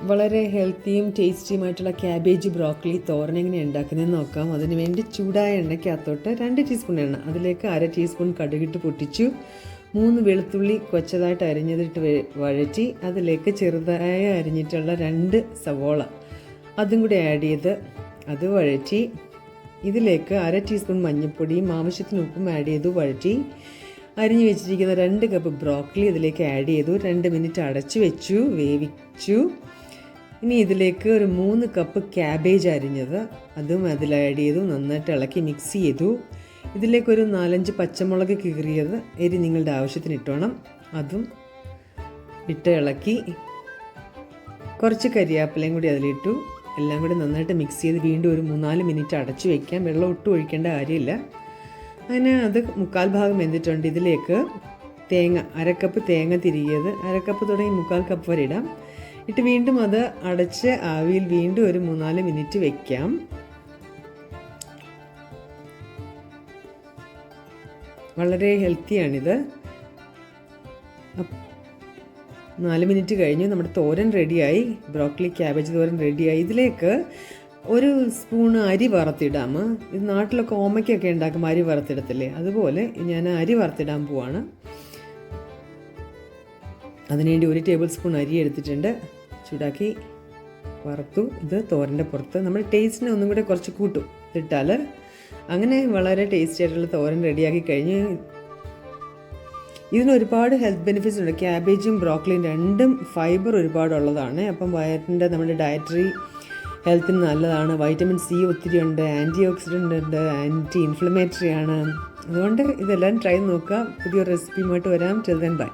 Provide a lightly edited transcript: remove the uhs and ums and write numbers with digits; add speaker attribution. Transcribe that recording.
Speaker 1: വളരെ ഹെൽത്തിയും ടേസ്റ്റിയുമായിട്ടുള്ള cabbage broccoli തോരൻ എങ്ങനെ ഉണ്ടാക്കുന്നതെന്ന് നോക്കാം. അതിന് വേണ്ടി ചൂടായ എണ്ണയ്ക്കകത്തോട്ട് 2 ടീസ്പൂൺ എണ്ണ, അതിലേക്ക് 1/2 ടീസ്പൂൺ കടുകിട്ട് പൊട്ടിച്ചു. 3 വെളുത്തുള്ളി കൊച്ചതായിട്ട് അരിഞ്ഞതിട്ട് വഴറ്റി അതിലേക്ക് ചെറുതായി അരിഞ്ഞിട്ടുള്ള 2 സവോള അതും കൂടി ആഡ് ചെയ്ത് അത് വഴറ്റി ഇതിലേക്ക് 1/2 ടീസ്പൂൺ മഞ്ഞൾപ്പൊടിയും ആവശ്യത്തിന് ഉപ്പും ആഡ് ചെയ്തു വഴറ്റി അരിഞ്ഞു വെച്ചിരിക്കുന്ന 2 കപ്പ് ബ്രോക്കലി ഇതിലേക്ക് ആഡ് ചെയ്തു. 2 മിനിറ്റ് അടച്ചു വെച്ചു, വേവിച്ചു. ഇനി ഇതിലേക്ക് ഒരു 3 കപ്പ് ക്യാബേജ് അരിഞ്ഞത് അതും അതിൽ ആഡ് ചെയ്തു, നന്നായിട്ട് ഇളക്കി മിക്സ് ചെയ്തു. ഇതിലേക്കൊരു 4-5 പച്ചമുളക് കീറിയത് നിങ്ങളുടെ ആവശ്യത്തിന് ഇട്ടോണം, അതും ഇട്ട് ഇളക്കി കുറച്ച് കരിയാപ്പിലയും കൂടി അതിലിട്ടു. എല്ലാം കൂടി നന്നായിട്ട് മിക്സ് ചെയ്ത് വീണ്ടും ഒരു 3-4 മിനിറ്റ് അടച്ചു വയ്ക്കാം. വെള്ളം ഒട്ടും ഒഴിക്കേണ്ട കാര്യമില്ല. അങ്ങനെ അത് 1/4 ഭാഗം വെന്തിട്ടുണ്ട്. ഇതിലേക്ക് തേങ്ങ 1/2 കപ്പ് തേങ്ങ തിരികിയത് 1/2 കപ്പ് തുടങ്ങി 1/4 കപ്പ് വരെ ഇടാം. ഇട്ട് വീണ്ടും അത് അടച്ച് ആവിയിൽ വീണ്ടും ഒരു 3-4 മിനിറ്റ് വയ്ക്കാം. വളരെ ഹെൽത്തിയാണിത്. 4 മിനിറ്റ് കഴിഞ്ഞ് നമ്മുടെ തോരൻ റെഡിയായി, ബ്രോക്കലി ക്യാബേജ് തോരൻ റെഡിയായി. ഇതിലേക്ക് 1 സ്പൂൺ അരി വറുത്തിടാം. ഇത് നാട്ടിലൊക്കെ ഓമയ്ക്കൊക്കെ ഉണ്ടാക്കും, അരി വറുത്തിടത്തില്ലേ, അതുപോലെ ഞാൻ അരി വറുത്തിടാൻ പോവാണ്. അതിനുവേണ്ടി 1 ടേബിൾ സ്പൂൺ അരി എടുത്തിട്ടുണ്ട്, ചൂടാക്കി വറുത്തു. ഇത് തോരൻ്റെ പുറത്ത് നമ്മൾ ടേസ്റ്റിനെ ഒന്നും കൂടെ കുറച്ച് കൂട്ടും ഇട്ടാൽ. അങ്ങനെ വളരെ ടേസ്റ്റി ആയിട്ടുള്ള തോരൻ റെഡിയാക്കി കഴിഞ്ഞ് ഇതിന് ഒരുപാട് ഹെൽത്ത് ബെനിഫിറ്റ്സ് ഉണ്ട്. ക്യാബേജും ബ്രോക്കലിയും രണ്ടും ഫൈബർ ഒരുപാടുള്ളതാണ്. അപ്പം വയറിൻ്റെ നമ്മുടെ ഡയറ്ററി ഹെൽത്തിന് നല്ലതാണ്. വൈറ്റമിൻ സി ഒത്തിരി ഉണ്ട്, ആൻറ്റി ഓക്സിഡൻ്റ് ഉണ്ട്, ആൻറ്റി ഇൻഫ്ലമേറ്ററി ആണ്. അതുകൊണ്ട് ഇതെല്ലാം ട്രൈ നോക്കുക. പുതിയൊരു റെസിപ്പിയുമായിട്ട് വരാം. Till then bye.